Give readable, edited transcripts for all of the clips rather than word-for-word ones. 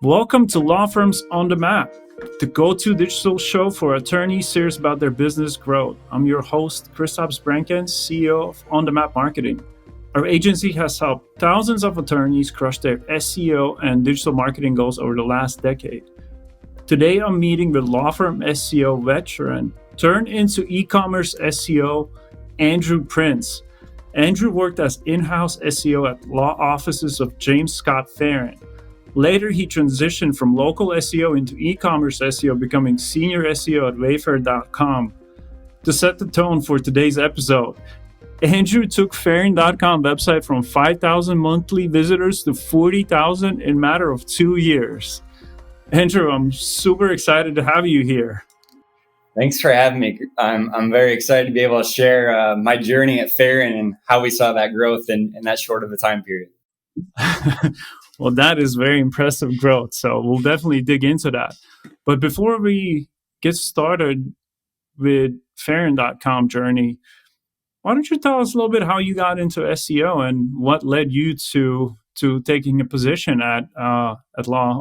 Welcome to Law Firms on the Map, the go-to digital show for attorneys serious about their business growth. I'm your host, Kristaps Brencans, CEO of On the Map Marketing. Our agency has helped thousands of attorneys crush their SEO and digital marketing goals over the last decade. Today, I'm meeting with law firm SEO veteran, turned into e-commerce SEO, Andrew Prince. Andrew worked as in-house SEO at law offices of James Scott Farron. Later, he transitioned from local SEO into e-commerce SEO, becoming senior SEO at Wayfair.com. To set the tone for today's episode, Andrew took Farron.com website from 5,000 monthly visitors to 40,000 in a matter of 2 years. Andrew, I'm super excited to have you here. Thanks for having me. I'm very excited to be able to share my journey at Farron and how we saw that growth in that short of a time period. Well, that is very impressive growth. So we'll definitely dig into that. But before we get started with Farron.com journey, why don't you tell us a little bit how you got into SEO and what led you to taking a position at law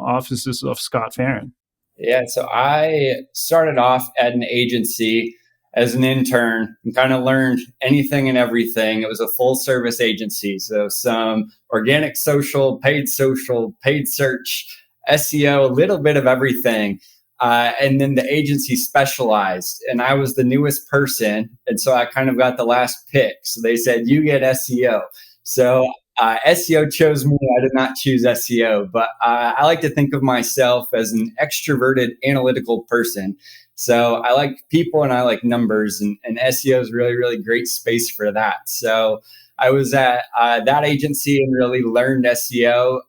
offices of Scott Farron? Yeah, so I started off at an agency as an intern and kind of learned anything and everything. It was a full service agency. So some organic social, paid search, SEO, a little bit of everything. And then the agency specialized, and I was the newest person. And so I kind of got the last pick. So they said, you get SEO. So SEO chose me. I did not choose SEO, but I like to think of myself as an extroverted, analytical person. So I like people and I like numbers, and SEO is really, really great space for that. So I was at that agency and really learned SEO.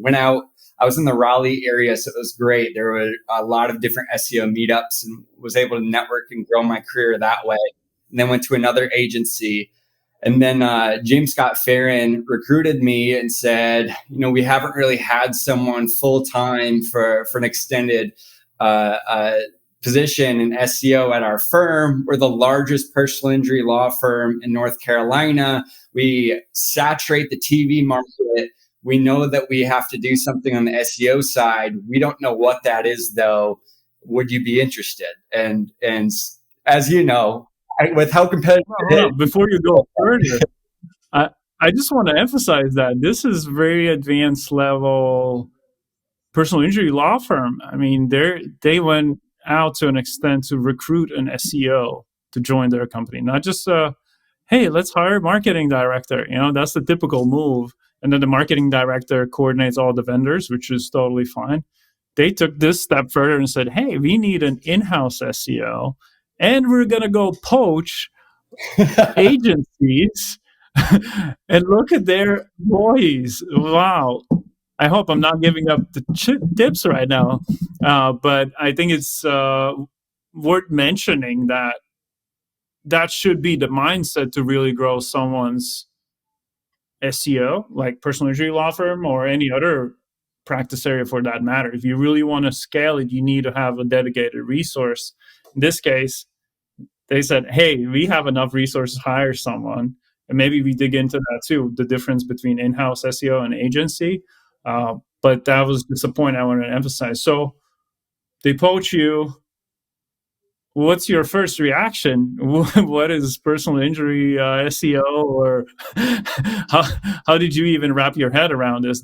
Went out. I was in the Raleigh area, so it was great. There were a lot of different SEO meetups and was able to network and grow my career that way. And then went to another agency. And then James Scott Farron recruited me and said, we haven't really had someone full time for an extended position in SEO at our firm. We're the largest personal injury law firm in North Carolina. We saturate the TV market. We know that we have to do something on the SEO side. We don't know what that is, though. Would you be interested? And as you know, with how competitive it is. Before you go further, I just want to emphasize that this is very advanced level personal injury law firm. I mean, they went out to an extent to recruit an SEO to join their company, not just hey, let's hire a marketing director. That's the typical move. And then the marketing director coordinates all the vendors, which is totally fine. They took this step further and said, hey, we need an in-house SEO, and we're going to go poach agencies and look at their employees. Wow. I hope I'm not giving up the tips right now. But I think it's worth mentioning that should be the mindset to really grow someone's SEO, like personal injury law firm or any other practice area for that matter. If you really want to scale it, you need to have a dedicated resource. In this case, they said, hey, we have enough resources to hire someone. And maybe we dig into that too, the difference between in-house SEO and agency. But that was just a point I wanted to emphasize. So they poach you. What's your first reaction? What is personal injury SEO, or how did you even wrap your head around this?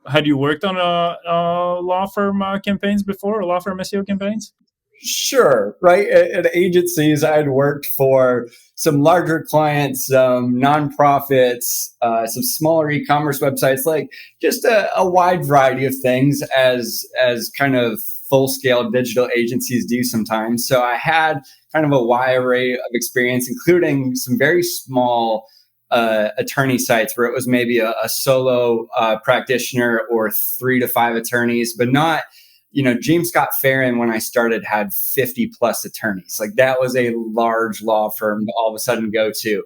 Had you worked on a law firm campaigns before, or law firm SEO campaigns? Sure, right. At agencies, I'd worked for some larger clients, nonprofits, some smaller e-commerce websites, like just a wide variety of things as kind of full-scale digital agencies do sometimes. So I had kind of a wide array of experience, including some very small attorney sites where it was maybe a solo practitioner or 3 to 5 attorneys, but not, James Scott Farron, when I started, had 50 plus attorneys. Like, that was a large law firm to all of a sudden go to.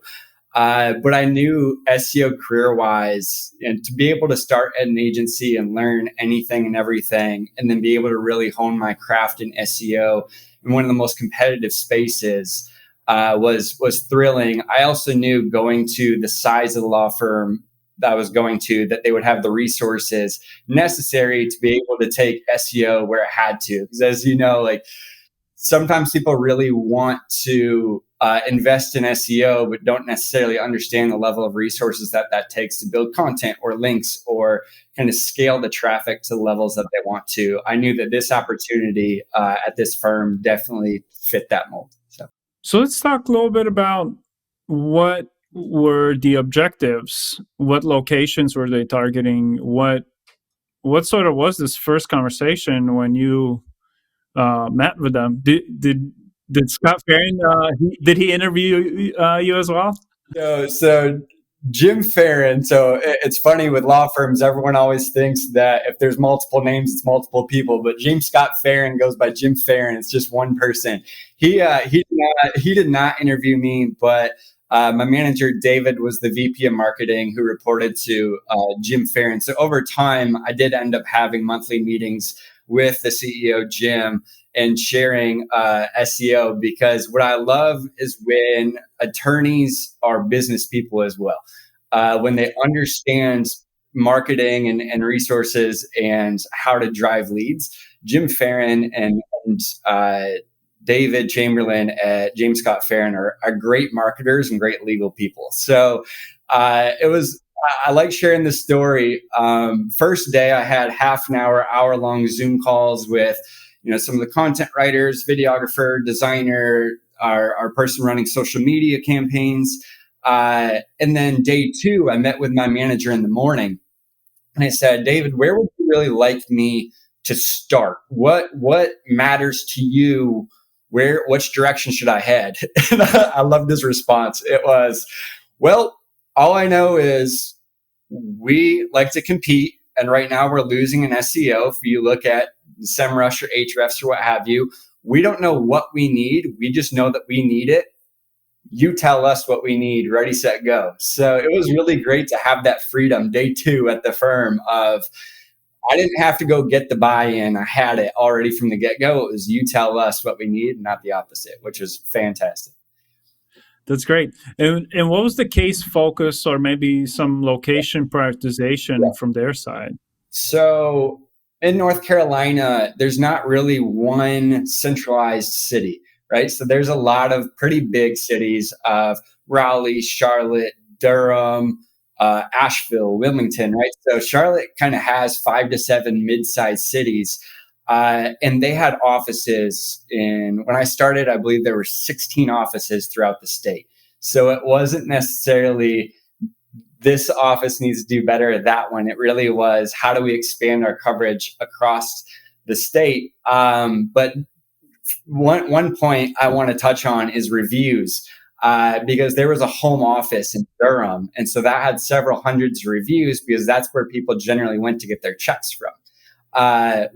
But I knew SEO career-wise, and to be able to start at an agency and learn anything and everything, and then be able to really hone my craft in SEO in one of the most competitive spaces was thrilling. I also knew going to the size of the law firm that I was going to, that they would have the resources necessary to be able to take SEO where it had to. Because as you know, like sometimes people really want to invest in SEO, but don't necessarily understand the level of resources that that takes to build content or links or kind of scale the traffic to the levels that they want to. I knew that this opportunity at this firm definitely fit that mold. So let's talk a little bit about what were the objectives, what locations were they targeting, what sort of was this first conversation when you met with them? Did Scott Farron did he interview you as well? So Jim Farron. So it's funny with law firms, everyone always thinks that if there's multiple names, it's multiple people. But James Scott Farron goes by Jim Farron. It's just one person. He did not interview me, but my manager David was the VP of marketing who reported to Jim Farron. So over time, I did end up having monthly meetings with the CEO Jim and sharing SEO, because what I love is when attorneys are business people as well. When they understand marketing and resources and how to drive leads. Jim Farron and David Chamberlain at James Scott Farron are great marketers and great legal people. So it was. I like sharing this story. First day, I had half an hour long Zoom calls with, some of the content writers, videographer, designer, our person running social media campaigns. And then day 2, I met with my manager in the morning, and I said, David, where would you really like me to start? What matters to you? Which direction should I head? And I loved his response. It was, well, all I know is we like to compete, and right now we're losing in SEO. If you look at SEMrush or Ahrefs or what have you, we don't know what we need. We just know that we need it. You tell us what we need. Ready, set, go. So it was really great to have that freedom day 2 at the firm of, I didn't have to go get the buy-in. I had it already from the get-go. It was you tell us what we need, not the opposite, which was fantastic. That's great. And what was the case focus or maybe some location prioritization from their side? So in North Carolina, there's not really one centralized city, right? So there's a lot of pretty big cities of Raleigh, Charlotte, Durham, Asheville, Wilmington, right? So Charlotte kind of has 5 to 7 mid-sized cities. And they had offices when I started, I believe there were 16 offices throughout the state. So it wasn't necessarily this office needs to do better at that one. It really was, how do we expand our coverage across the state? But one point I want to touch on is reviews. Because there was a home office in Durham. And so that had several hundreds of reviews because that's where people generally went to get their checks from.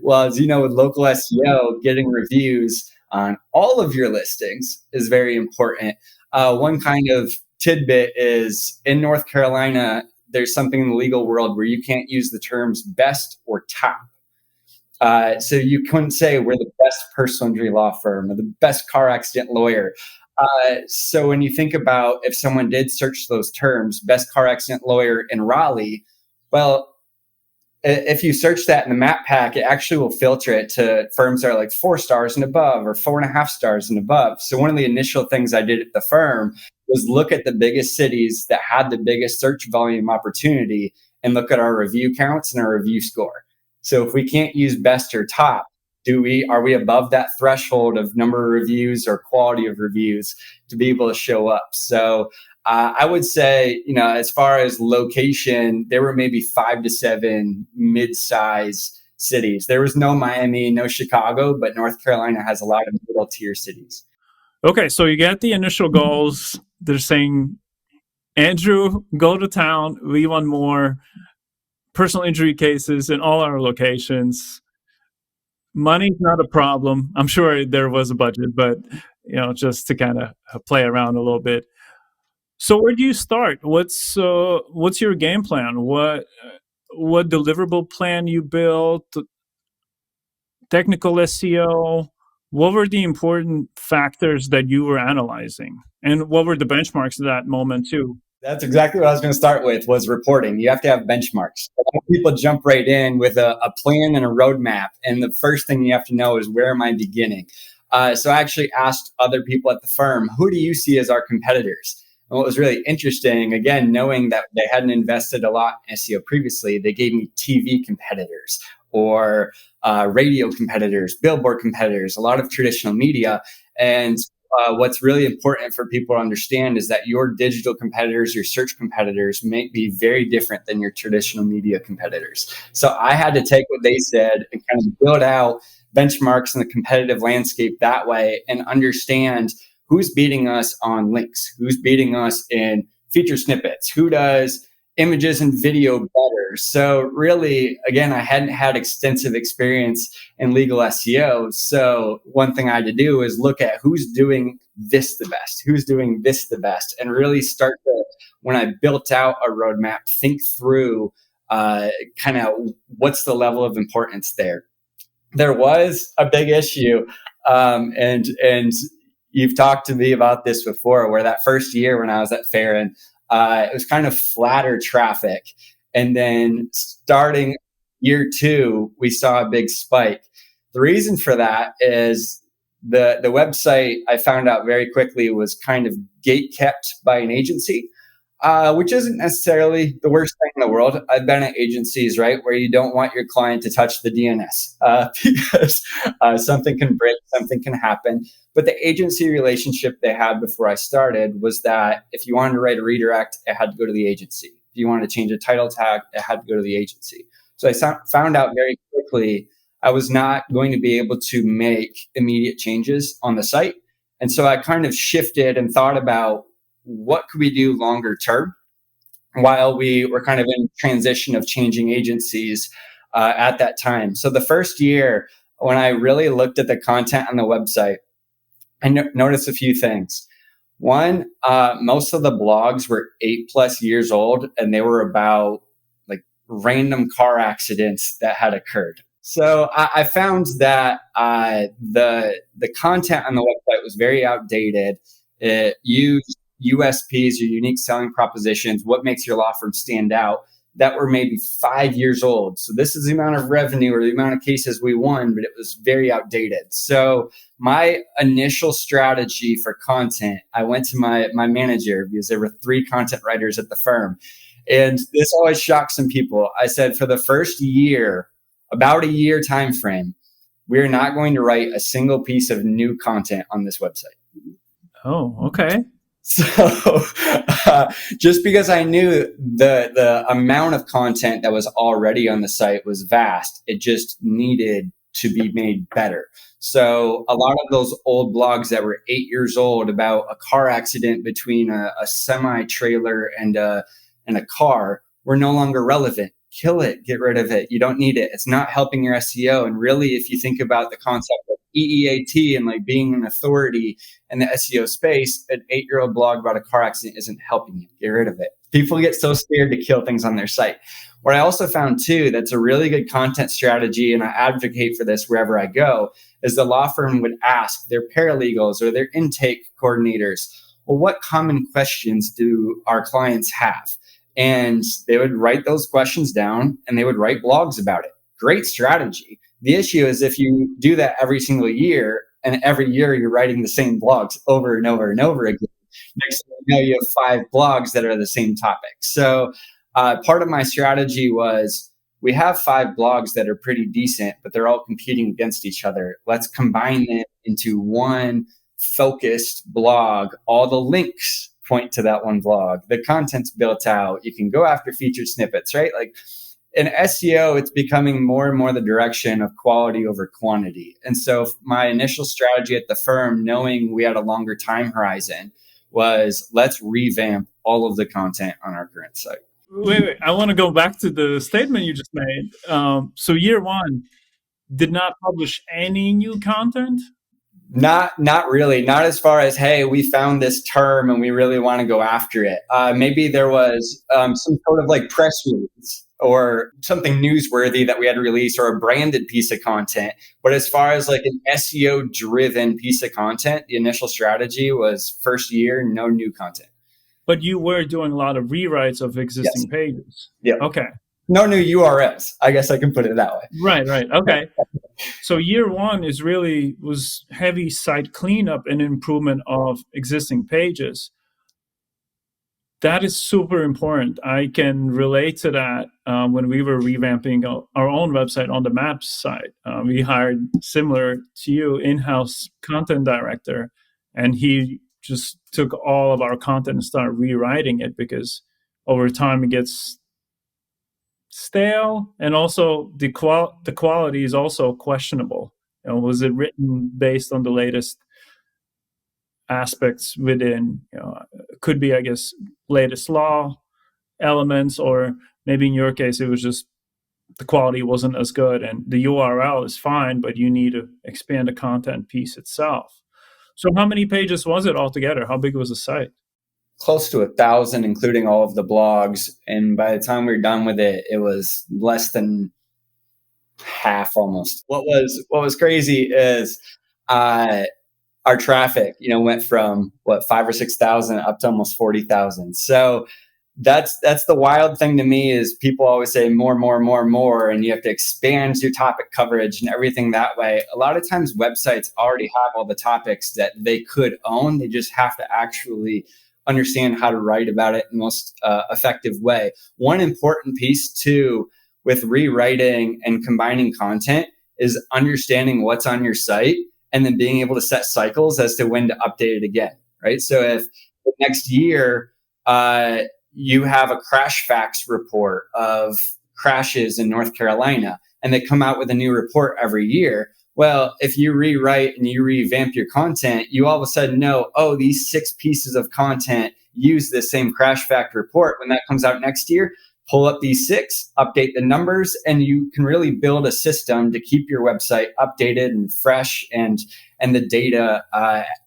Well, as you know, with local SEO, getting reviews on all of your listings is very important. One kind of tidbit is in North Carolina, there's something in the legal world where you can't use the terms best or top. So you couldn't say we're the best personal injury law firm or the best car accident lawyer. So when you think about if someone did search those terms, best car accident lawyer in Raleigh, well, if you search that in the map pack, it actually will filter it to firms that are like 4 stars and above or 4.5 stars and above. So one of the initial things I did at the firm was look at the biggest cities that had the biggest search volume opportunity and look at our review counts and our review score. So if we can't use best or top, are we above that threshold of number of reviews or quality of reviews to be able to show up? So I would say, as far as location, there were maybe 5 to 7 mid-size cities. There was no Miami, no Chicago, but North Carolina has a lot of middle tier cities. Okay, so you get the initial goals. They're saying, Andrew, go to town. We want more personal injury cases in all our locations. Money's not a problem. I'm sure there was a budget, but just to kind of play around a little bit. So where do you start? What's your game plan? What deliverable plan you built? Technical SEO? What were the important factors that you were analyzing? And what were the benchmarks at that moment too? That's exactly what I was going to start with, was reporting. You have to have benchmarks. A lot of people jump right in with a plan and a roadmap. And the first thing you have to know is, where am I beginning? So I actually asked other people at the firm, who do you see as our competitors? And what was really interesting, again, knowing that they hadn't invested a lot in SEO previously, they gave me TV competitors or radio competitors, billboard competitors, a lot of traditional media. And what's really important for people to understand is that your digital competitors, your search competitors, may be very different than your traditional media competitors. So I had to take what they said and kind of build out benchmarks in the competitive landscape that way, and understand who's beating us on links, who's beating us in feature snippets, who does images and video better. So really, again, I hadn't had extensive experience in legal SEO. So one thing I had to do is look at who's doing this the best, who's doing this the best, and really start to, when I built out a roadmap, think through kind of what's the level of importance there. There was a big issue, and you've talked to me about this before, where that first year when I was at Farron, it was kind of flatter traffic. And then starting year 2, we saw a big spike. The reason for that is the website, I found out very quickly, was kind of gate kept by an agency, which isn't necessarily the worst thing in the world. I've been at agencies, right, where you don't want your client to touch the DNS because something can break, something can happen. But the agency relationship they had before I started was that if you wanted to write a redirect, it had to go to the agency. If you wanted to change a title tag, it had to go to the agency. So I found out very quickly I was not going to be able to make immediate changes on the site. And so I kind of shifted and thought about, what could we do longer term while we were kind of in transition of changing agencies at that time. So the first year, when I really looked at the content on the website, I noticed a few things. One, most of the blogs were 8+ years old, and they were about like random car accidents that had occurred. So I found that the content on the website was very outdated. It used USPs, your unique selling propositions, what makes your law firm stand out, that were maybe 5 years old. So this is the amount of revenue or the amount of cases we won, but it was very outdated. So my initial strategy for content, I went to my manager, because there were 3 content writers at the firm. And this always shocks some people. I said, for the first year, about a year time frame, we're not going to write a single piece of new content on this website. Oh, okay. So just because I knew the amount of content that was already on the site was vast, it just needed to be made better. So a lot of those old blogs that were 8 years old about a car accident between a semi-trailer and a car were no longer relevant. Kill it, get rid of it. You don't need it. It's not helping your SEO. And really, if you think about the concept of EEAT and like being an authority in the SEO space, an 8-year-old blog about a car accident isn't helping you. Get rid of it. People get so scared to kill things on their site. What I also found too, that's a really good content strategy, and I advocate for this wherever I go, is the law firm would ask their paralegals or their intake coordinators, well, what common questions do our clients have? And they would write those questions down and they would write blogs about it. Great strategy. The issue is if you do that every single year, and every year you're writing the same blogs over and over and over again, next thing you know, you have 5 blogs that are the same topic. So part of my strategy was, we have 5 blogs that are pretty decent, but they're all competing against each other. Let's combine them into one focused blog. All the links point to that one blog. The content's built out. You can go after featured snippets, right? Like in SEO, it's becoming more and more the direction of quality over quantity. And so my initial strategy at the firm, knowing we had a longer time horizon, was let's revamp all of the content on our current site. Wait. I want to go back to the statement you just made. So year 1 did not publish any new content? Not really. Not as far as, hey, we found this term and we really want to go after it. Maybe there was some sort of like press release or something newsworthy that we had to release, or a branded piece of content. But as far as like an SEO driven piece of content, the initial strategy was first year, no new content. But you were doing a lot of rewrites of Yes. existing pages. Yeah. Okay. No new URLs. I guess I can put it that way. Right. Okay. So year one was heavy site cleanup and improvement of existing pages. That is super important. I can relate to that. When we were revamping our own website on the Maps side, we hired, similar to you, in-house content director, and he just took all of our content and started rewriting it, because over time it gets stale, and also the quality is also questionable. Was it written based on the latest aspects within, could be, I guess, latest law elements, or maybe in your case it was just the quality wasn't as good, and the URL is fine, but you need to expand the content piece itself. So how many pages was it altogether? How big was the site? Close to 1,000, including all of the blogs. And by the time we were done with it, it was less than half almost. What was crazy is our traffic, went from 5,000 or 6,000 up to almost 40,000. So that's the wild thing to me, is people always say more, and you have to expand your topic coverage and everything that way. A lot of times websites already have all the topics that they could own. They just have to actually understand how to write about it in the most effective way. One important piece too with rewriting and combining content is understanding what's on your site, and then being able to set cycles as to when to update it again, right? So if next year you have a crash facts report of crashes in North Carolina, and they come out with a new report every year, well, if you rewrite and you revamp your content, you all of a sudden know, these 6 pieces of content use the same crash fact report. When that comes out next year, pull up these 6, update the numbers, and you can really build a system to keep your website updated and fresh, and the data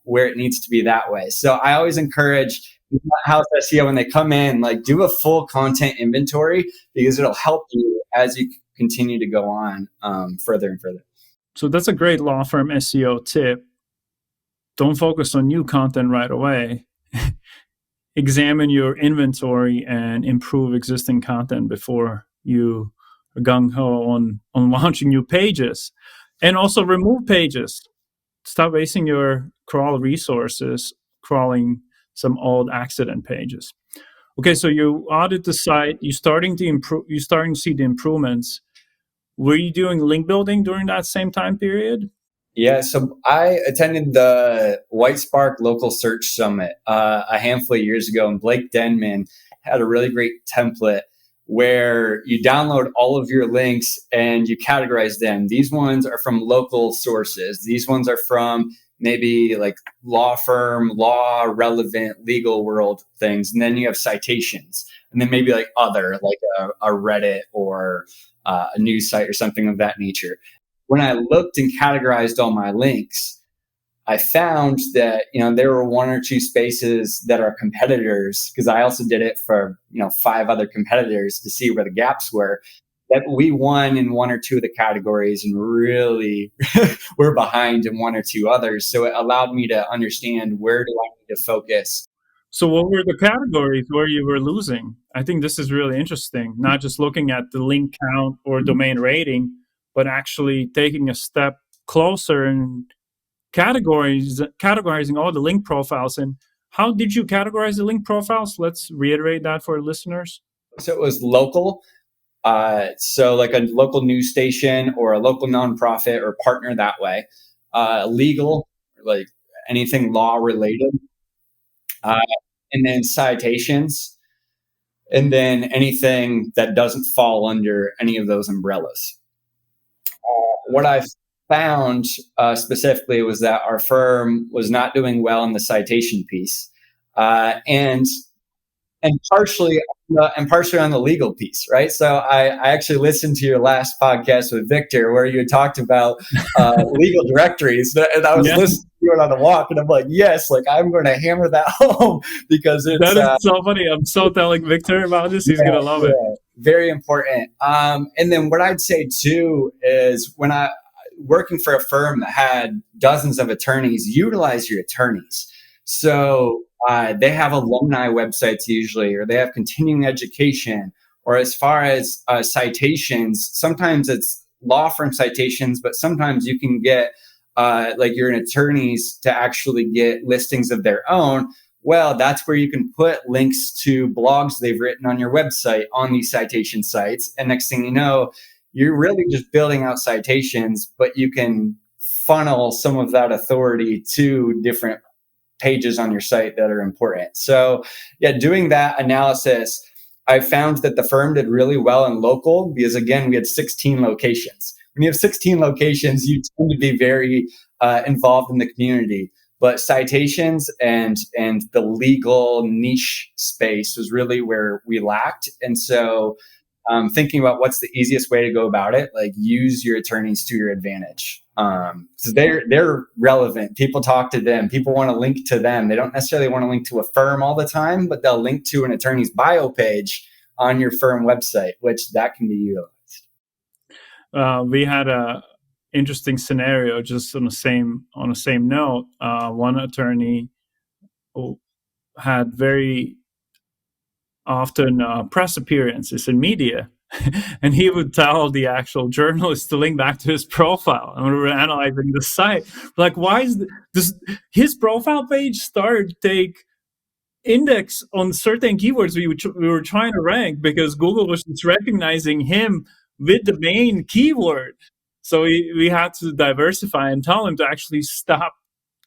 where it needs to be that way. So I always encourage house SEO, when they come in, do a full content inventory, because it'll help you as you continue to go on further and further. So that's a great law firm SEO tip. Don't focus on new content right away. Examine your inventory and improve existing content before you are gung-ho on launching new pages. And also remove pages. Stop wasting your crawl resources crawling some old accident pages. Okay, so you audit the site, you're starting to see the improvements. Were you doing link building during that same time period? Yeah, so I attended the White Spark Local Search Summit a handful of years ago, and Blake Denman had a really great template where you download all of your links and you categorize them. These ones are from local sources. These ones are from maybe law firm, law relevant, legal world things. And then you have citations, and then maybe other, a Reddit or a news site or something of that nature. When I looked and categorized all my links, I found that, there were 1 or 2 spaces that are competitors, because I also did it for, 5 other competitors to see where the gaps were, that we won in 1 or 2 of the categories, and really we're behind in 1 or 2 others. So it allowed me to understand, where do I need to focus. So what were the categories where you were losing? I think this is really interesting, not just looking at the link count or domain rating, but actually taking a step closer and categorizing all the link profiles. And how did you categorize the link profiles? Let's reiterate that for listeners. So it was local. So a local news station or a local nonprofit or partner that way. Legal, anything law related. And then citations. And then anything that doesn't fall under any of those umbrellas. What I found specifically was that our firm was not doing well in the citation piece, and partially on the legal piece, right? So I actually listened to your last podcast with Victor, where you had talked about legal directories, and I was listening to it on the walk, and I'm like, yes, I'm going to hammer that home, because that is so funny. I'm so telling Victor about this; he's gonna love it. Very important. And then what I'd say too is, when I working for a firm that had dozens of attorneys, utilize your attorneys. So They have alumni websites usually, or they have continuing education, or as far as citations, sometimes it's law firm citations, but sometimes you can get like you're an attorneys to actually get listings of their own. Well, that's where you can put links to blogs they've written on your website on these citation sites. And next thing you know, you're really just building out citations, but you can funnel some of that authority to different pages on your site that are important. So, yeah, doing that analysis, I found that the firm did really well in local because, again, we had 16 locations. When you have 16 locations, you tend to be very involved in the community. But citations and the legal niche space was really where we lacked. And so thinking about what's the easiest way to go about it, like use your attorneys to your advantage. So they're relevant. People talk to them. People want to link to them. They don't necessarily want to link to a firm all the time, but they'll link to an attorney's bio page on your firm website, which that can be utilized. We had a interesting scenario just on the same note. One attorney had very often press appearances in media. And he would tell the actual journalist to link back to his profile. And we were analyzing the site. Like, why is this? His profile page started to take index on certain keywords we were trying to rank because Google was just recognizing him with the main keyword. So we had to diversify and tell him to actually stop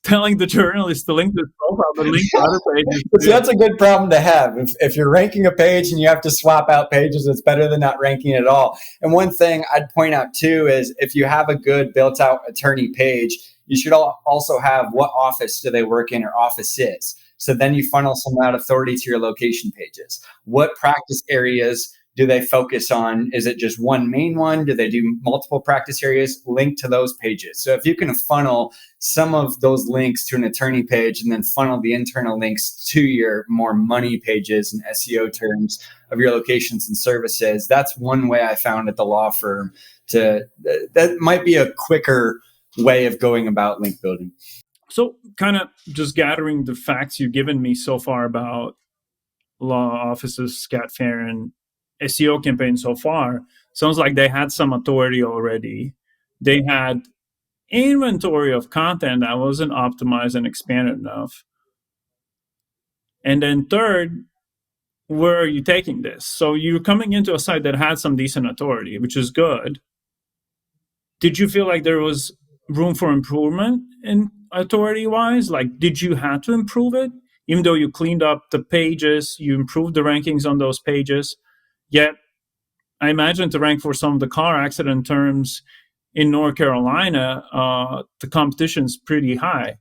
telling the journalist to link to his profile, but link to other pages. So that's a good problem to have. If you're ranking a page and you have to swap out pages, it's better than not ranking at all. And one thing I'd point out too is if you have a good built out attorney page, you should also have what office do they work in or office is. So then you funnel some of that authority to your location pages. What practice areas do they focus on? Is it just one main one? Do they do multiple practice areas? Link to those pages. So if you can funnel some of those links to an attorney page and then funnel the internal links to your more money pages and SEO terms of your locations and services, that's one way I found at the law firm that might be a quicker way of going about link building. So kind of just gathering the facts you've given me so far about law offices, scat fair, and SEO campaign so far, sounds like they had some authority already. They had inventory of content that wasn't optimized and expanded enough. And then third, where are you taking this? So you're coming into a site that had some decent authority, which is good. Did you feel like there was room for improvement in authority-wise? Like, did you have to improve it? Even though you cleaned up the pages, you improved the rankings on those pages, yet I imagine to rank for some of the car accident terms in North Carolina, the competition's pretty high.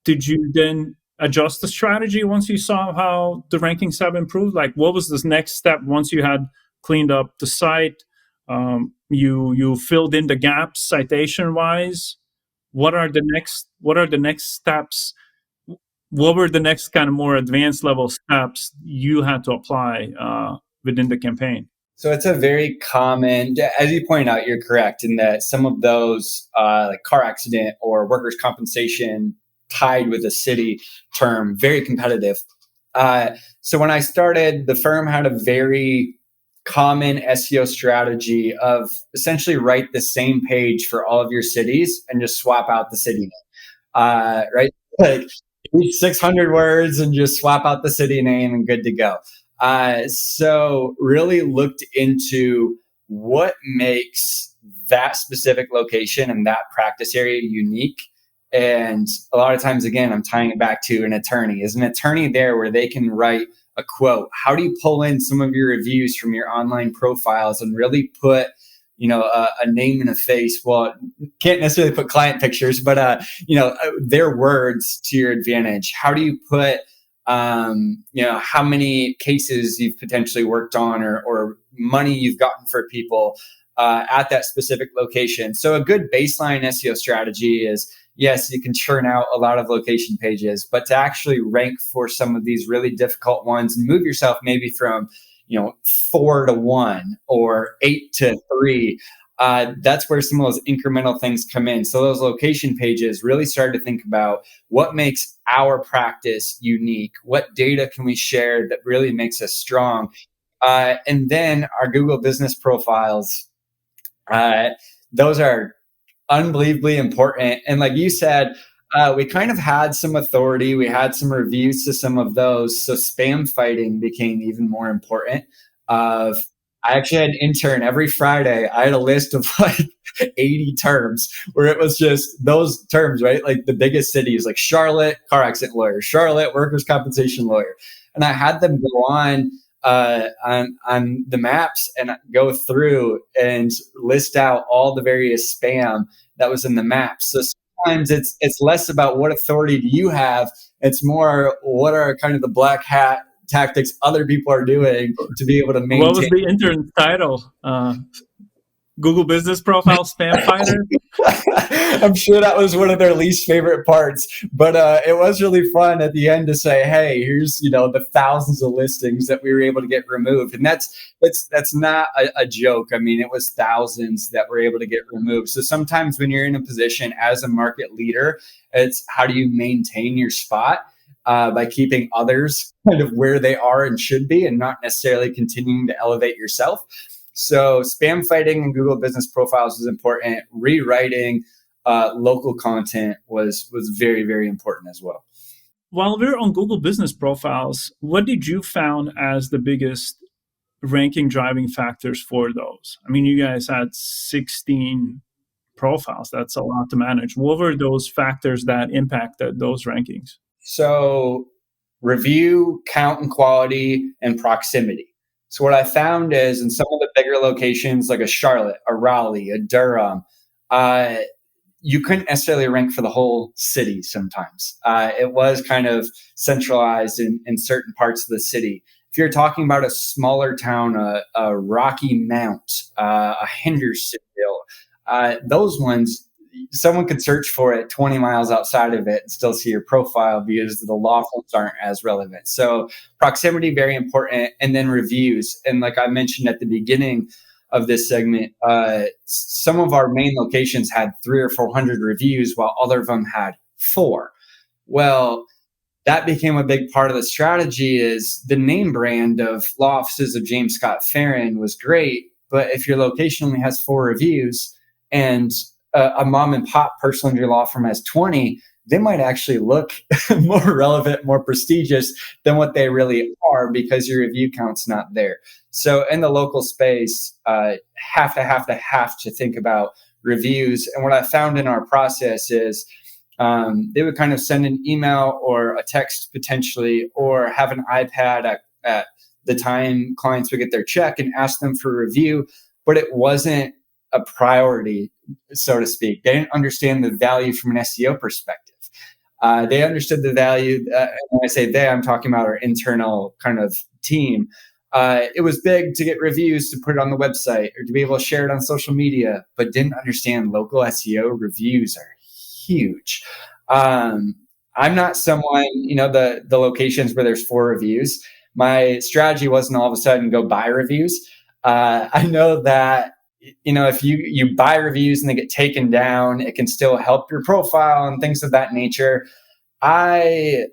Did you then adjust the strategy once you saw how the rankings have improved? Like, what was this next step once you had cleaned up the site? You filled in the gaps citation-wise. What are the next steps? What were the next kind of more advanced level steps you had to apply within the campaign? So it's a very common, as you point out, you're correct in that some of those like car accident or workers' compensation tied with a city term, very competitive. So when I started, the firm had a very common SEO strategy of essentially write the same page for all of your cities and just swap out the city name, right? Like 600 words and just swap out the city name and good to go. So really looked into what makes that specific location and that practice area unique. And a lot of times, again, I'm tying it back to an attorney. Is an attorney there where they can write a quote? How do you pull in some of your reviews from your online profiles and really put, a name and a face? Well, can't necessarily put client pictures, but, their words to your advantage. How do you put, how many cases you've potentially worked on or money you've gotten for people at that specific location? So a good baseline SEO strategy is, yes, you can churn out a lot of location pages, but to actually rank for some of these really difficult ones and move yourself maybe from 4 to 1 or 8 to 3, That's where some of those incremental things come in. So those location pages really started to think about what makes our practice unique, what data can we share that really makes us strong, and then our Google business profiles. Uh, those are unbelievably important. And like you said, we kind of had some authority. We had some reviews to some of those. So spam fighting became even more important. Of I actually had an intern every Friday. I had a list of like 80 terms where it was just those terms, right? Like the biggest cities, like Charlotte, car accident lawyer, Charlotte, workers' compensation lawyer. And I had them go on the maps and go through and list out all the various spam that was in the maps. So sometimes it's less about what authority do you have. It's more what are kind of the black hat tactics other people are doing to be able to What was maintain. the intern's title? Google Business Profile Spam Fighter? I'm sure that was one of their least favorite parts, but it was really fun at the end to say, "Hey, here's the thousands of listings that we were able to get removed," and that's not a joke. I mean, it was thousands that were able to get removed. So sometimes when you're in a position as a market leader, it's how do you maintain your spot by keeping others kind of where they are and should be, and not necessarily continuing to elevate yourself. So spam fighting and Google business profiles was important. Rewriting local content was very, very important as well. While we're on Google Business Profiles, what did you found as the biggest ranking driving factors for those? I mean, you guys had 16 profiles. That's a lot to manage. What were those factors that impacted those rankings? So review, count and quality, and proximity. So what I found is in some of the bigger locations like a Charlotte, a Raleigh, a Durham, you couldn't necessarily rank for the whole city sometimes. It was kind of centralized in certain parts of the city. If you're talking about a smaller town, a Rocky Mount, a Hendersonville, those ones, someone could search for it 20 miles outside of it and still see your profile because the law firms aren't as relevant. So proximity, very important. And then reviews. And like I mentioned at the beginning of this segment, some of our main locations had 300 or 400 reviews while other of them had 4. Well, that became a big part of the strategy. Is the name brand of law offices of James Scott Farron was great, but if your location only has 4 reviews and a mom and pop personal injury law firm has 20, they might actually look more relevant, more prestigious than what they really are because your review count's not there. So in the local space, have to think about reviews. And what I found in our process is they would kind of send an email or a text potentially, or have an iPad at the time clients would get their check and ask them for a review, but it wasn't a priority, so to speak. They didn't understand the value from an SEO perspective. They understood the value. When I say they, I'm talking about our internal kind of team. It was big to get reviews to put it on the website or to be able to share it on social media, but didn't understand local SEO reviews are huge. I'm not someone, the locations where there's 4 reviews. My strategy wasn't all of a sudden go buy reviews. I know that if you buy reviews and they get taken down, it can still help your profile and things of that nature. I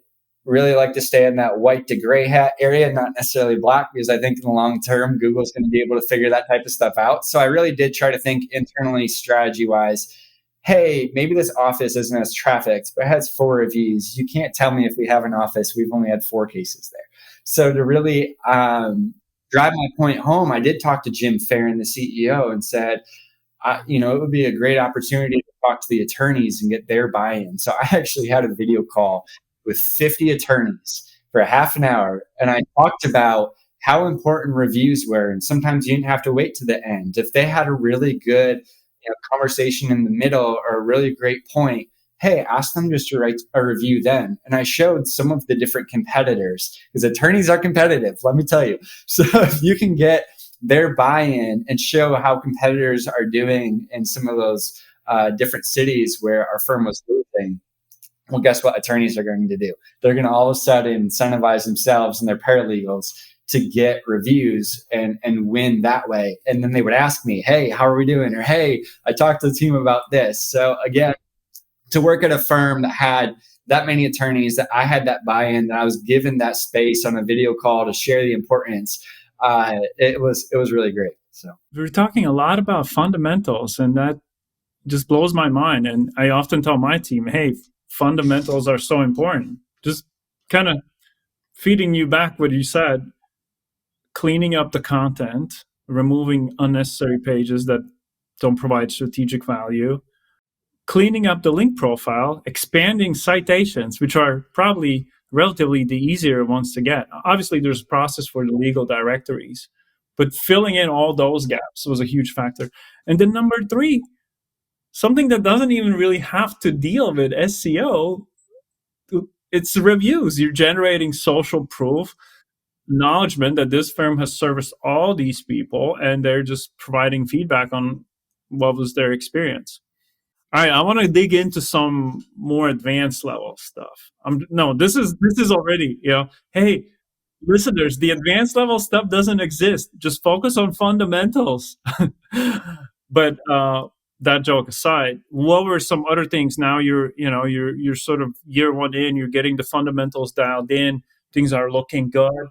really like to stay in that white to gray hat area, not necessarily black, because I think in the long term, Google's going to be able to figure that type of stuff out. So I really did try to think internally, strategy wise. Hey, maybe this office isn't as trafficked, but it has 4 reviews. You can't tell me if we have an office, we've only had 4 cases there. So to really drive my point home, I did talk to Jim Farron, the CEO, and said, it would be a great opportunity to talk to the attorneys and get their buy-in. So I actually had a video call with 50 attorneys for half an hour, and I talked about how important reviews were. And sometimes you didn't have to wait to the end. If they had a really good conversation in the middle or a really great point, hey, ask them just to write a review then. And I showed some of the different competitors, because attorneys are competitive, let me tell you. So if you can get their buy-in and show how competitors are doing in some of those different cities where our firm was losing, well, guess what attorneys are going to do? They're going to all of a sudden incentivize themselves and their paralegals to get reviews and win that way. And then they would ask me, hey, how are we doing? Or, hey, I talked to the team about this. So again, to work at a firm that had that many attorneys, that I had that buy-in, that I was given that space on a video call to share the importance, it was really great. So we're talking a lot about fundamentals, and that just blows my mind. And I often tell my team, hey, fundamentals are so important. Just kind of feeding you back what you said, cleaning up the content, removing unnecessary pages that don't provide strategic value, cleaning up the link profile, expanding citations, which are probably relatively the easier ones to get. Obviously, there's a process for the legal directories, but filling in all those gaps was a huge factor. And then number three, something that doesn't even really have to deal with SEO, it's reviews. You're generating social proof, acknowledgement that this firm has serviced all these people, and they're just providing feedback on what was their experience. All right, I want to dig into some more advanced level stuff. No, this is already, hey, listeners, the advanced level stuff doesn't exist. Just focus on fundamentals. But that joke aside, what were some other things? Now you're sort of year one in, you're getting the fundamentals dialed in, things are looking good.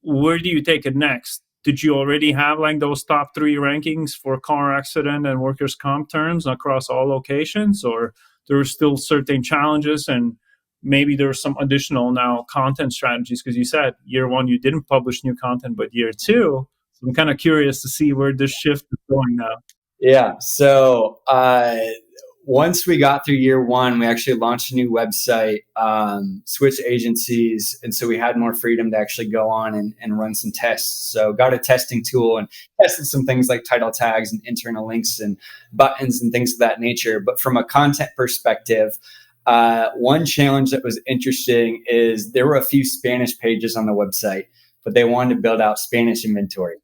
Where do you take it next? Did you already have like those top three rankings for car accident and workers' comp terms across all locations, or there were still certain challenges, and maybe there were some additional now content strategies? Because you said year one you didn't publish new content, but year two, so I'm kind of curious to see where this shift is going now. yeah, so once we got through year one, we actually launched a new website, switched agencies. And so we had more freedom to actually go on and run some tests. So got a testing tool and tested some things like title tags and internal links and buttons and things of that nature. But from a content perspective, one challenge that was interesting is there were a few Spanish pages on the website, but they wanted to build out Spanish inventory.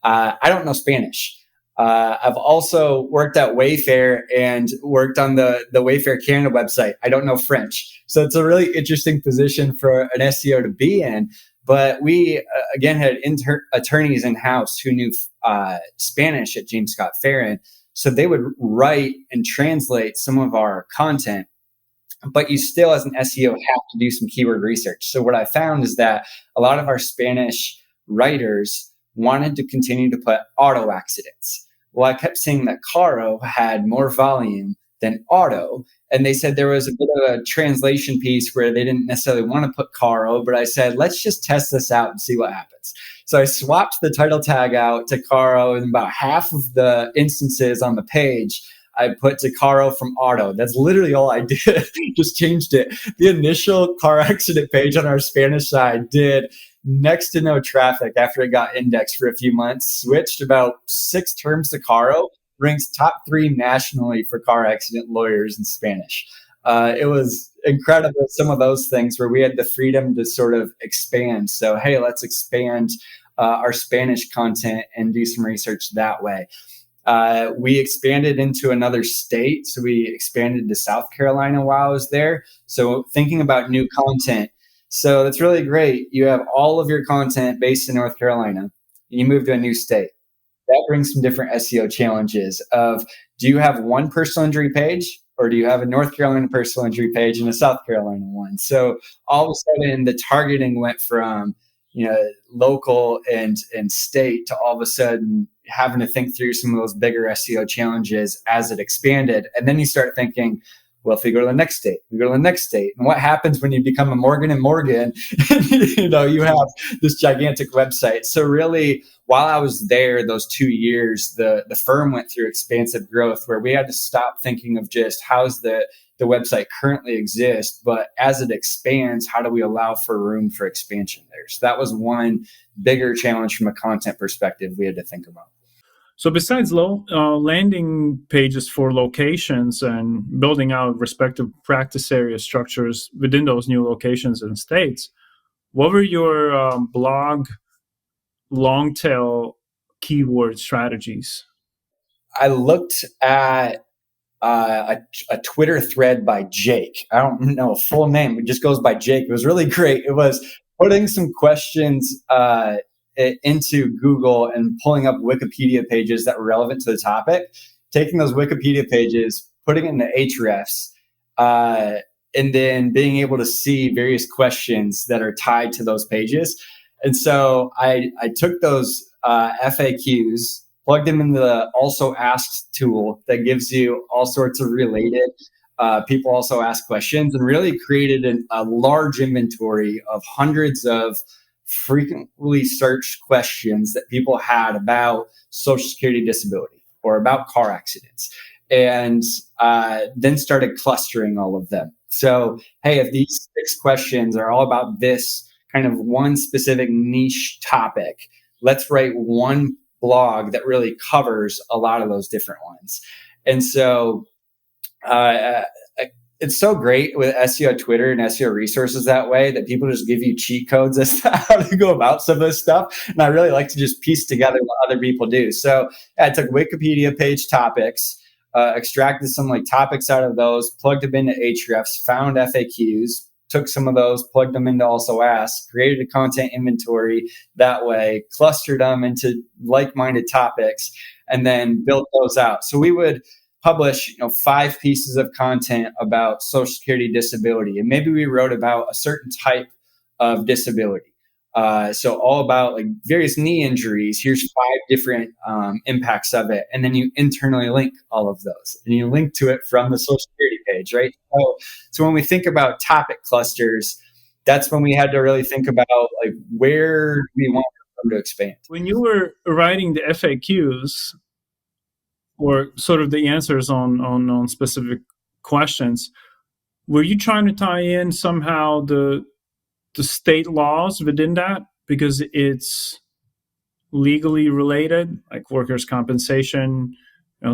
I don't know Spanish. I've also worked at Wayfair and worked on the Wayfair Canada website. I don't know French. So it's a really interesting position for an SEO to be in. But we, again, had attorneys in-house who knew Spanish at James Scott Farron. So they would write and translate some of our content. But you still, as an SEO, have to do some keyword research. So what I found is that a lot of our Spanish writers wanted to continue to put auto accidents. Well, I kept seeing that Caro had more volume than auto. And they said there was a bit of a translation piece where they didn't necessarily want to put Caro, but I said, let's just test this out and see what happens. So I swapped the title tag out to Caro, and about half of the instances on the page I put to Caro from auto. That's literally all I did. Just changed it. The initial car accident page on our Spanish side did next to no traffic after it got indexed for a few months, switched about 6 terms to Caro, ranks top 3 nationally for car accident lawyers in Spanish. It was incredible, some of those things where we had the freedom to sort of expand. So, hey, let's expand our Spanish content and do some research that way. We expanded into another state. So we expanded to South Carolina while I was there. So thinking about new content. So that's really great. You have all of your content based in North Carolina, and you move to a new state. That brings some different SEO challenges of, do you have one personal injury page, or do you have a North Carolina personal injury page and a South Carolina one? So all of a sudden the targeting went from, local and state to all of a sudden having to think through some of those bigger SEO challenges as it expanded. And then you start thinking, well, if we go to the next state, we go to the next state. And what happens when you become a Morgan and Morgan, you have this gigantic website. So really, while I was there, those 2 years, the firm went through expansive growth where we had to stop thinking of just how's the website currently exists, but as it expands, how do we allow for room for expansion there? So that was one bigger challenge from a content perspective we had to think about. So besides landing pages for locations and building out respective practice area structures within those new locations and states, what were your blog long tail keyword strategies? I looked at a Twitter thread by Jake. I don't know a full name. It just goes by Jake. It was really great. It was putting some questions into Google and pulling up Wikipedia pages that were relevant to the topic, taking those Wikipedia pages, putting it into Ahrefs, and then being able to see various questions that are tied to those pages. And so I took those FAQs, plugged them into the Also Asked tool that gives you all sorts of related people also ask questions, and really created a large inventory of hundreds of frequently searched questions that people had about Social Security disability or about car accidents, and then started clustering all of them. So, hey, if these 6 questions are all about this kind of one specific niche topic, let's write one blog that really covers a lot of those different ones. And so it's so great with SEO Twitter and SEO resources that way, that people just give you cheat codes as to how to go about some of this stuff. And I really like to just piece together what other people do. So I took Wikipedia page topics, extracted some like topics out of those, plugged them into Ahrefs, found FAQs, took some of those, plugged them into Also Ask, created a content inventory that way, clustered them into like-minded topics, and then built those out. So we would publish 5 pieces of content about Social Security disability, and maybe we wrote about a certain type of disability. So all about like various knee injuries. Here's 5 different impacts of it, and then you internally link all of those, and you link to it from the Social Security page, right? So when we think about topic clusters, that's when we had to really think about like where we want them to expand. When you were writing the FAQs, or sort of the answers on specific questions, were you trying to tie in somehow the state laws within that, because it's legally related, like workers' compensation,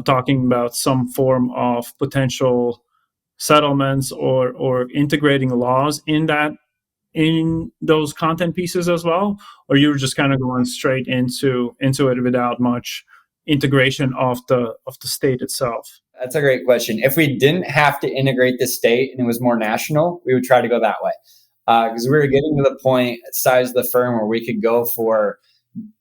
talking about some form of potential settlements, or integrating laws in those content pieces as well? Or you were just kind of going straight into it without much integration of the state itself? That's a great question. If we didn't have to integrate the state and it was more national, we would try to go that way, because we were getting to the point, size of the firm, where we could go for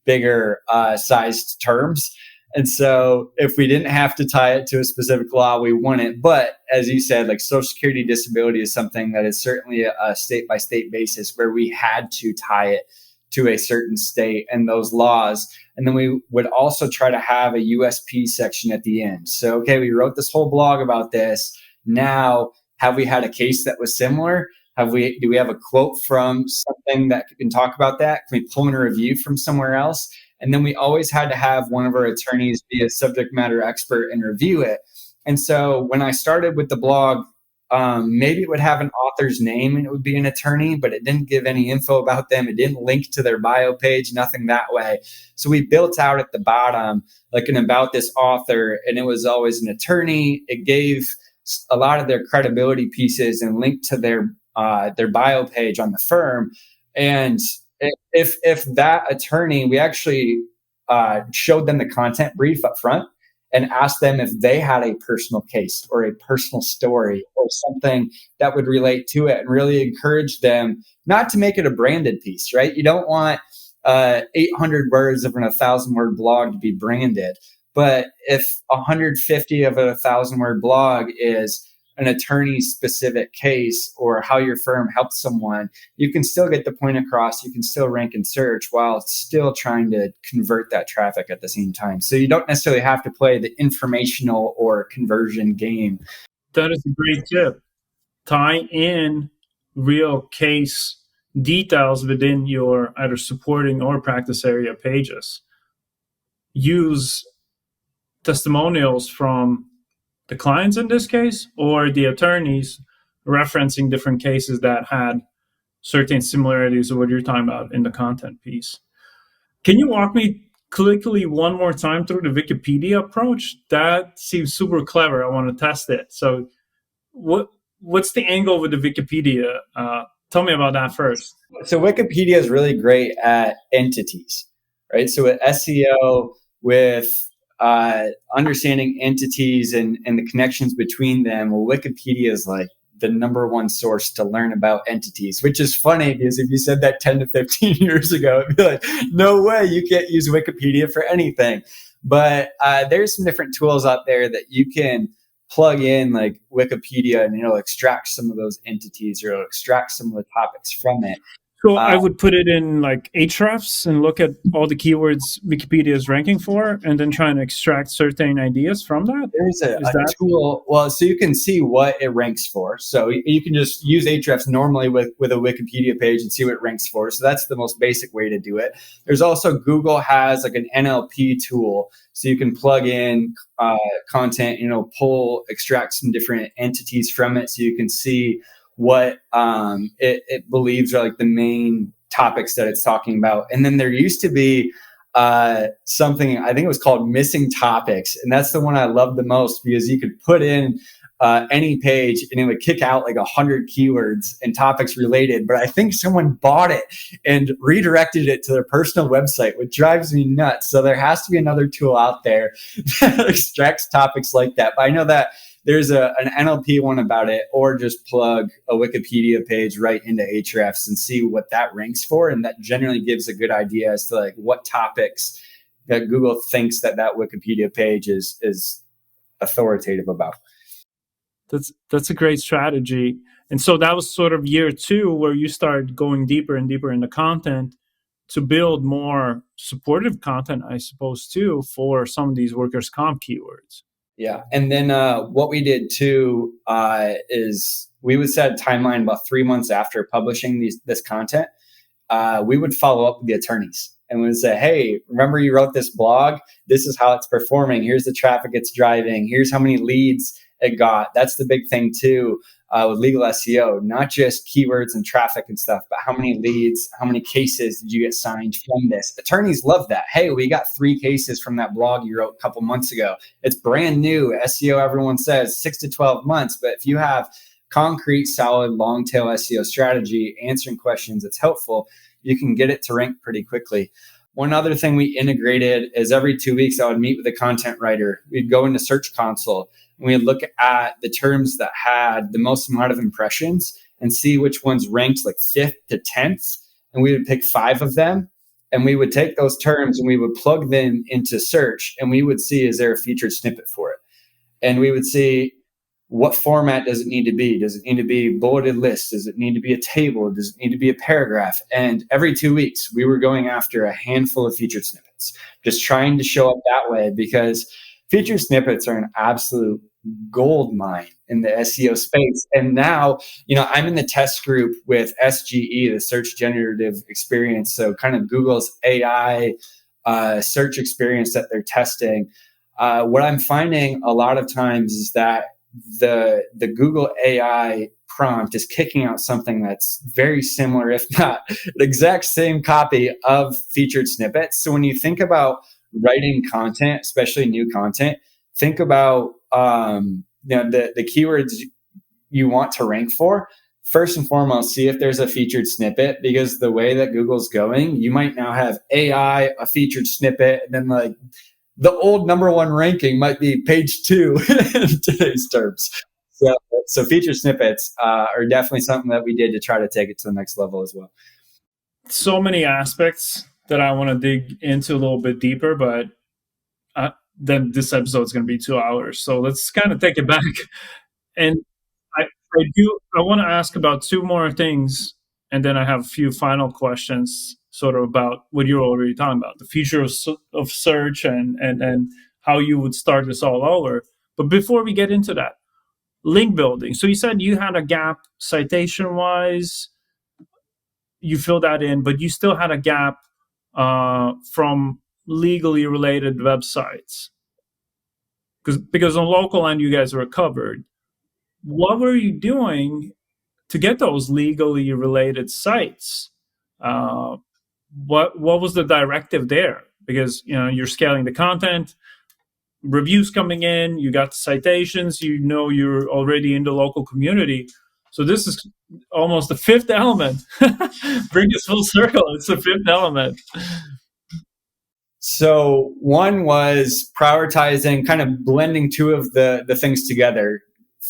bigger sized terms. And so if we didn't have to tie it to a specific law, we wouldn't. But as you said, like Social Security disability is something that is certainly a state by state basis where we had to tie it to a certain state and those laws. And then we would also try to have a USP section at the end. So, okay, we wrote this whole blog about this. Now, have we had a case that was similar? Do we have a quote from something that can talk about that? Can we pull in a review from somewhere else? And then we always had to have one of our attorneys be a subject matter expert and review it. And so when I started with the blog, maybe it would have an author's name and it would be an attorney, but it didn't give any info about them. It didn't link to their bio page, nothing that way. So we built out at the bottom like an about this author, and it was always an attorney. It gave a lot of their credibility pieces and linked to their bio page on the firm. And if that attorney, we actually showed them the content brief up front and asked them if they had a personal case or a personal story or something that would relate to it, and really encourage them not to make it a branded piece, right? You don't want 800 words of an 1,000-word blog to be branded. But if 150 of a 1,000-word blog is an attorney's specific case or how your firm helped someone, you can still get the point across. You can still rank and search while still trying to convert that traffic at the same time. So you don't necessarily have to play the informational or conversion game. That is a great tip. Tie in real case details within your either supporting or practice area pages. Use testimonials from the clients in this case, or the attorneys referencing different cases that had certain similarities of what you're talking about in the content piece. Can you walk me quickly one more time through the Wikipedia approach? That seems super clever. I want to test it. So what's the angle with the Wikipedia? Tell me about that first. So Wikipedia is really great at entities, right? So with SEO, with understanding entities and the connections between them, well, Wikipedia is like the number one source to learn about entities, which is funny because if you said that 10 to 15 years ago, it'd be like, no way, you can't use Wikipedia for anything. But there's some different tools out there that you can plug in, like Wikipedia, and it'll extract some of those entities, or it'll extract some of the topics from it. So I would put it in like Ahrefs and look at all the keywords Wikipedia is ranking for, and then try and extract certain ideas from that. There's a tool, well, so you can see what it ranks for. So you can just use Ahrefs normally with a Wikipedia page and see what it ranks for. So that's the most basic way to do it. There's also, Google has like an NLP tool. So you can plug in content, extract some different entities from it, so you can see what it believes are like the main topics that it's talking about. And then there used to be something, I think it was called missing topics. And that's the one I love the most, because you could put in any page and it would kick out like 100 keywords and topics related. But I think someone bought it and redirected it to their personal website, which drives me nuts. So there has to be another tool out there that extracts topics like that. But I know that there's an NLP one about it, or just plug a Wikipedia page right into Ahrefs and see what that ranks for. And that generally gives a good idea as to like what topics that Google thinks that Wikipedia page is authoritative about. That's a great strategy. And so that was sort of year 2 where you started going deeper and deeper into content to build more supportive content, I suppose, too, for some of these workers' comp keywords. Yeah. And then what we did too is we would set a timeline about 3 months after publishing this content. We would follow up with the attorneys and we would say, hey, remember you wrote this blog? This is how it's performing. Here's the traffic it's driving. Here's how many leads it got. That's the big thing too with legal SEO, not just keywords and traffic and stuff, but how many leads, how many cases did you get signed from this? Attorneys love that. Hey, we got 3 cases from that blog you wrote a couple months ago. It's brand new. SEO, everyone says 6 to 12 months. But if you have concrete, solid, long tail SEO strategy, answering questions, it's helpful, you can get it to rank pretty quickly. One other thing we integrated is every 2 weeks, I would meet with a content writer. We'd go into Search Console and we'd look at the terms that had the most amount of impressions and see which ones ranked like 5th to 10th. And we would pick 5 of them. And we would take those terms and we would plug them into search, and we would see, is there a featured snippet for it? And we would see, what format does it need to be? Does it need to be bulleted list? Does it need to be a table? Does it need to be a paragraph? And every 2 weeks, we were going after a handful of featured snippets, just trying to show up that way, because featured snippets are an absolute gold mine in the SEO space. And now, I'm in the test group with SGE, the Search Generative Experience. So kind of Google's AI search experience that they're testing. What I'm finding a lot of times is that the Google AI prompt is kicking out something that's very similar, if not the exact same copy of featured snippets. So when you think about writing content, especially new content, think about the keywords you want to rank for. First and foremost, see if there's a featured snippet, because the way that Google's going, you might now have AI, a featured snippet, and then like the old number 1 ranking might be page 2 in today's terms. So featured snippets are definitely something that we did to try to take it to the next level as well. So many aspects that I want to dig into a little bit deeper, but then this episode is going to be 2 hours. So let's kind of take it back. And I want to ask about 2 more things, and then I have a few final questions sort of about what you're already talking about, the future of search and how you would start this all over. But before we get into that, link building. So you said you had a gap citation-wise. You filled that in, but you still had a gap from legally related websites. Because on local end, you guys were covered. What were you doing to get those legally related sites? What was the directive there? Because you're scaling the content, reviews coming in, you got the citations, you're already in the local community. So this is almost the 5th element. Bring us full circle. It's the 5th element. So one was prioritizing, kind of blending 2 of the things together.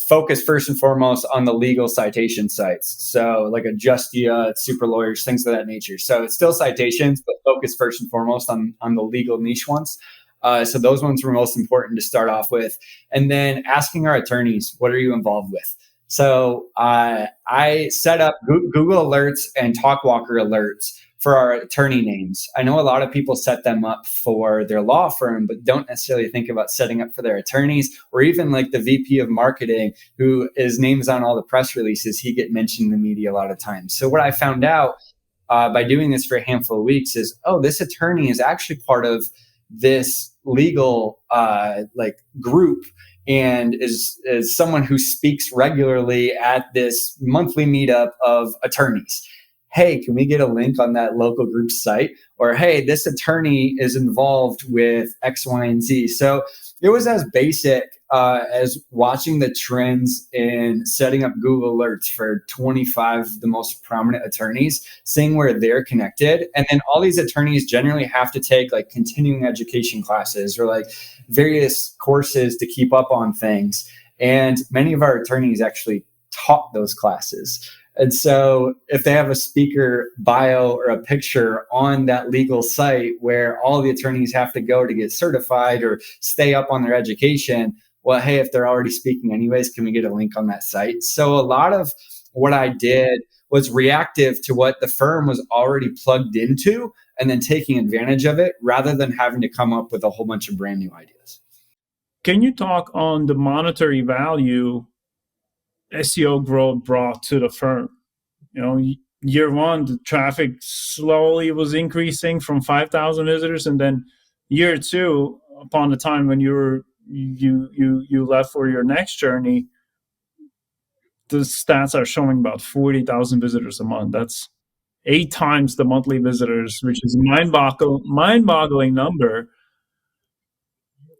focus first and foremost on the legal citation sites. So like Adjustia, Super Lawyers, things of that nature. So it's still citations, but focus first and foremost on the legal niche ones. So those ones were most important to start off with. And then asking our attorneys, what are you involved with? So I set up Google Alerts and TalkWalker alerts for our attorney names. I know a lot of people set them up for their law firm, but don't necessarily think about setting up for their attorneys, or even like the VP of marketing, who his name's on all the press releases. He get mentioned in the media a lot of times. So what I found out by doing this for a handful of weeks is, oh, this attorney is actually part of this legal group, and is someone who speaks regularly at this monthly meetup of attorneys. Hey, can we get a link on that local group site? Or, hey, this attorney is involved with X, Y, and Z. So it was as basic as watching the trends in setting up Google Alerts for 25 of the most prominent attorneys, seeing where they're connected. And then all these attorneys generally have to take like continuing education classes or like various courses to keep up on things. And many of our attorneys actually taught those classes. And so if they have a speaker bio or a picture on that legal site where all the attorneys have to go to get certified or stay up on their education, well, hey, if they're already speaking anyways, can we get a link on that site? So a lot of what I did was reactive to what the firm was already plugged into and then taking advantage of it rather than having to come up with a whole bunch of brand new ideas. Can you talk on the monetary value SEO growth brought to the firm? Year one, the traffic slowly was increasing from 5,000 visitors, and then year two, upon the time when you left for your next journey, the stats are showing about 40,000 visitors a month. That's 8 times the monthly visitors, which is a mind-boggling number.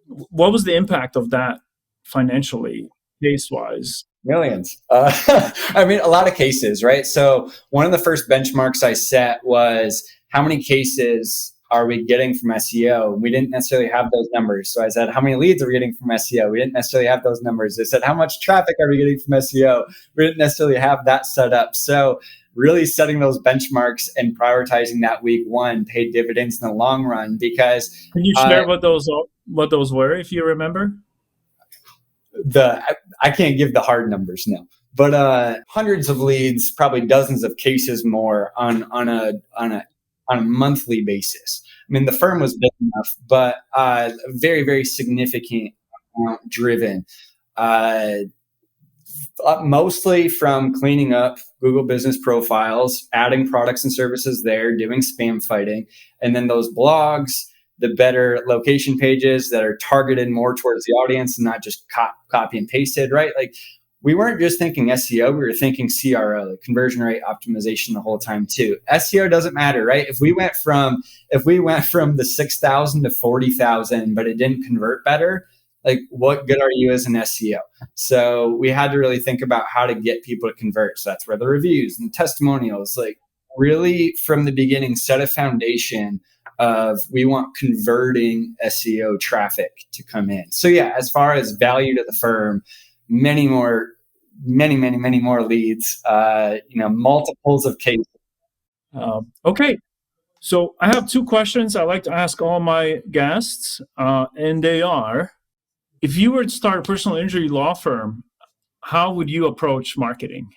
What was the impact of that financially, case-wise? Millions. I mean, a lot of cases, right? So one of the first benchmarks I set was how many cases are we getting from SEO? We didn't necessarily have those numbers. So I said, how many leads are we getting from SEO? We didn't necessarily have those numbers. I said, how much traffic are we getting from SEO? We didn't necessarily have that set up. So really setting those benchmarks and prioritizing that week one paid dividends in the long run. Because can you share what those were, if you remember? I can't give the hard numbers now, but hundreds of leads, probably dozens of cases more on a monthly basis. I mean, the firm was big enough, but very, very significant amount driven. Mostly from cleaning up Google business profiles, adding products and services there, doing spam fighting, and then those blogs, the better location pages that are targeted more towards the audience and not just copy and pasted, right? Like we weren't just thinking SEO, we were thinking CRO, like conversion rate optimization the whole time too. SEO doesn't matter, right? If we went from the 6,000 to 40,000, but it didn't convert better, like what good are you as an SEO? So we had to really think about how to get people to convert. So that's where the reviews and testimonials, like really from the beginning, set a foundation of we want converting SEO traffic to come in. So yeah, as far as value to the firm, many more leads, multiples of cases. Okay. So I have 2 questions I like to ask all my guests, and they are, if you were to start a personal injury law firm, how would you approach marketing?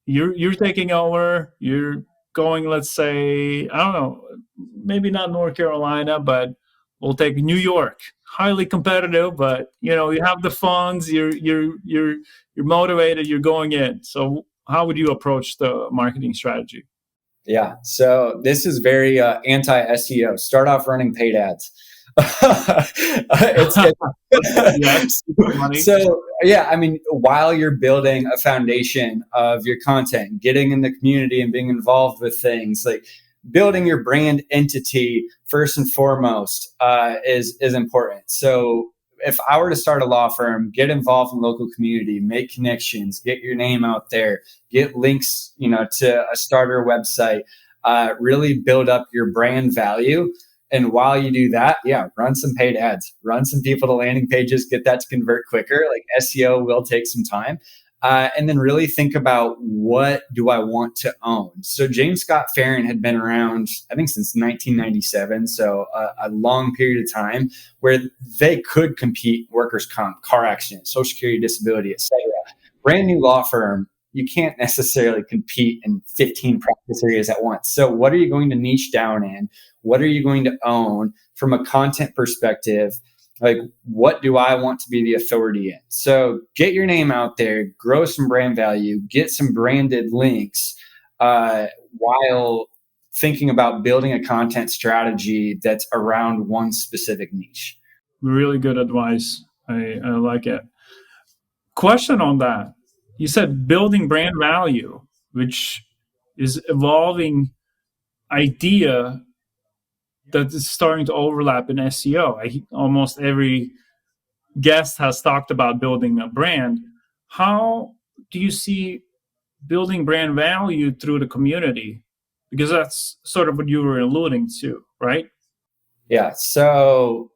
You're taking over, you're going, let's say, I don't know, maybe not North Carolina, but we'll take New York. Highly competitive, but you have the funds, you're motivated, you're going in. So how would you approach the marketing strategy? Yeah, so this is very anti-SEO. Start off running paid ads. So yeah, I mean, while you're building a foundation of your content, getting in the community and being involved with things, like building your brand entity first and foremost is important. So if I were to start a law firm, get involved in the local community, make connections, get your name out there, get links, to a starter website, really build up your brand value. And while you do that, yeah, run some paid ads, run some people to landing pages, get that to convert quicker. Like SEO will take some time. And then really think about, what do I want to own? So James Scott Farron had been around, I think, since 1997. So a long period of time where they could compete workers' comp, car accident, social security, disability, etc. Brand new law firm, you can't necessarily compete in 15 practice areas at once. So what are you going to niche down in? What are you going to own from a content perspective? Like, what do I want to be the authority in? So get your name out there, grow some brand value, get some branded links, while thinking about building a content strategy that's around one specific niche. Really good advice. I like it. Question on that. You said building brand value, which is evolving idea that is starting to overlap in SEO. Almost every guest has talked about building a brand. How do you see building brand value through the community? Because that's sort of what you were alluding to, right? Yeah. So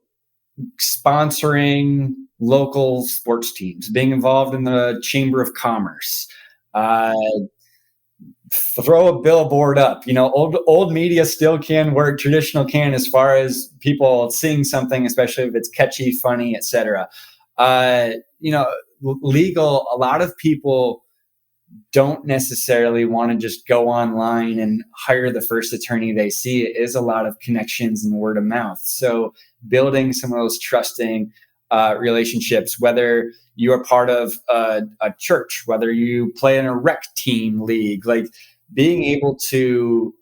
sponsoring local sports teams, being involved in the Chamber of Commerce, uh, throw a billboard up. Old media still can work, traditional can, as far as people seeing something, especially if it's catchy, funny, etc. Uh, you know, Legal. A lot of people don't necessarily want to just go online and hire the first attorney they see. It is a lot of connections and word of mouth. So building some of those trusting relationships, whether you are part of a church, whether you play in a rec team league, like being able to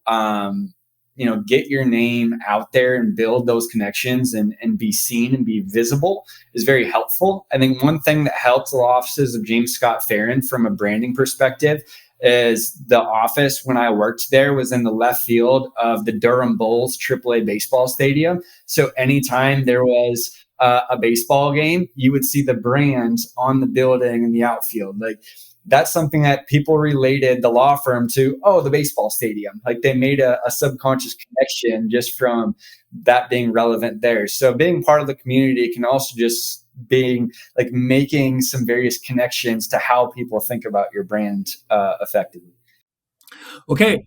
get your name out there and build those connections and be seen and be visible is very helpful. I think one thing that helps the offices of James Scott Farron from a branding perspective is the office when I worked there was in the left field of the Durham Bulls AAA baseball stadium. So anytime there was a baseball game, you would see the brands on the building in the outfield. Like, that's something that people related the law firm to, the baseball stadium. Like, they made a subconscious connection just from that being relevant there. So being part of the community can also just being like making some various connections to how people think about your brand effectively. Okay.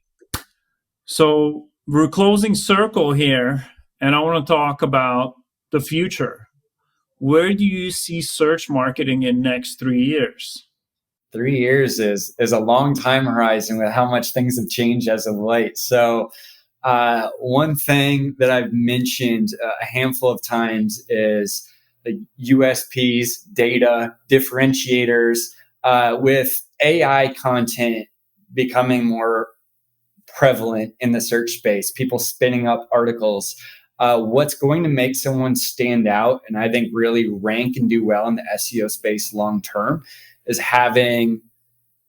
So we're closing circle here, and I want to talk about the future. Where do you see search marketing in next 3 years? 3 years is a long time horizon with how much things have changed as of late. So one thing that I've mentioned a handful of times is the USPs, data, differentiators, with AI content becoming more prevalent in the search space, people spinning up articles. What's going to make someone stand out and I think really rank and do well in the SEO space long term is having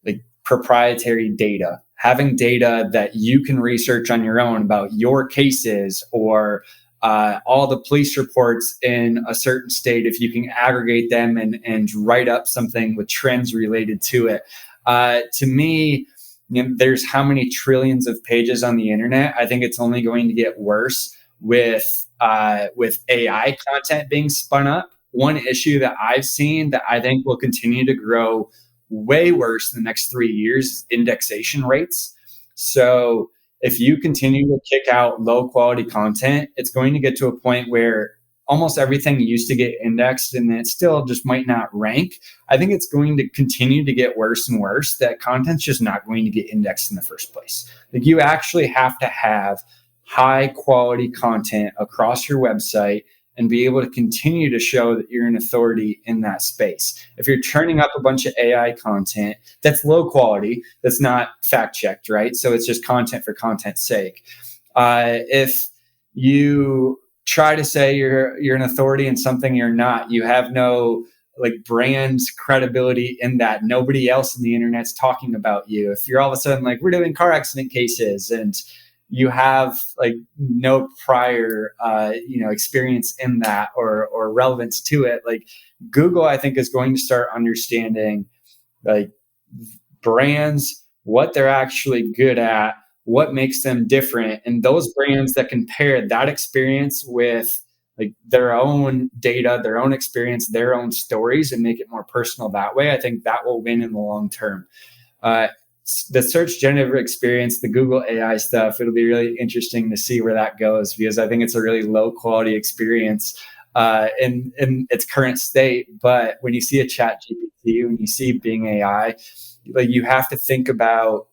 like proprietary data, having data that you can research on your own about your cases or all the police reports in a certain state, if you can aggregate them and write up something with trends related to it. To me, there's how many trillions of pages on the internet. I think it's only going to get worse with AI content being spun up. One issue that I've seen that I think will continue to grow way worse in the next 3 years is indexation rates. So if you continue to kick out low quality content, it's going to get to a point where almost everything used to get indexed and it still just might not rank. I think it's going to continue to get worse and worse, that content's just not going to get indexed in the first place. Like, you actually have to have high quality content across your website and be able to continue to show that you're an authority in that space. If you're turning up a bunch of AI content that's low quality, that's not fact checked, right? So it's just content for content's sake. If you try to say you're an authority in something you're not, you have no like brand credibility in that. Nobody else in the internet's talking about you. If you're all of a sudden like, we're doing car accident cases and you have like no prior experience in that or relevance to it, like Google I think is going to start understanding like brands, what they're actually good at, what makes them different. And those brands that can pair that experience with like their own data, their own experience, their own stories, and make it more personal that way, I think that will win in the long term. Uh, the search generative experience, the Google AI stuff, it'll be really interesting to see where that goes, because I think it's a really low quality experience in its current state. But when you see a chat GPT, when you see Bing AI, like you have to think about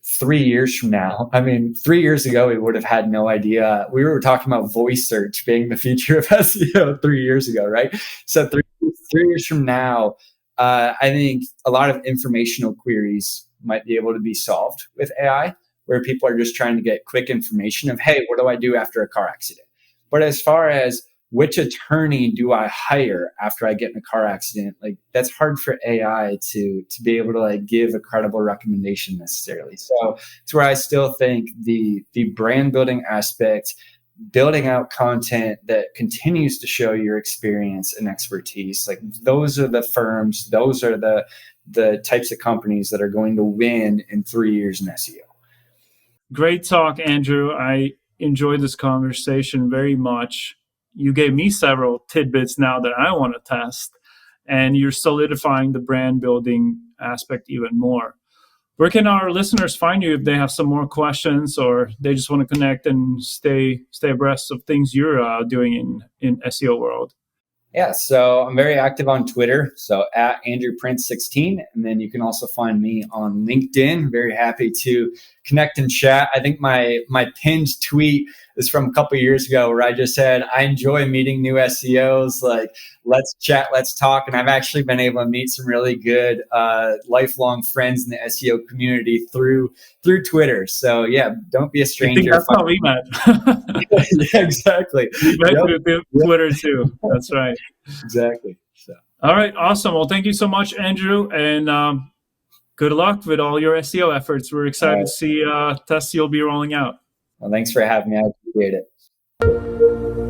3 years from now. I mean, 3 years ago, we would have had no idea. We were talking about voice search being the future of SEO 3 years ago, right? So 3 years from now, I think a lot of informational queries might be able to be solved with AI, where people are just trying to get quick information of, hey, what do I do after a car accident? But as far as which attorney do I hire after I get in a car accident, like that's hard for AI to be able to like give a credible recommendation necessarily. So it's where I still think the brand building aspect, building out content that continues to show your experience and expertise, like those are the firms, those are the types of companies that are going to win in 3 years in SEO. Great talk, Andrew. I enjoyed this conversation very much. You gave me several tidbits now that I want to test, and you're solidifying the brand building aspect even more. Where can our listeners find you if they have some more questions, or they just want to connect and stay abreast of things you're doing in SEO world? Yeah, so I'm very active on Twitter, so at Andrew Prince 16, and then you can also find me on LinkedIn. Very happy to connect and chat. I think my pinned tweet is from a couple of years ago, where I just said, I enjoy meeting new SEOs. Like, let's chat, let's talk. And I've actually been able to meet some really good lifelong friends in the SEO community through Twitter. So yeah, don't be a stranger. I think that's how we met. Yeah, exactly. We met through Twitter too. That's right. Exactly. So. All right, awesome. Well, thank you so much, Andrew, and good luck with all your SEO efforts. We're excited to see tests you'll be rolling out. Well, thanks for having me. I appreciate it.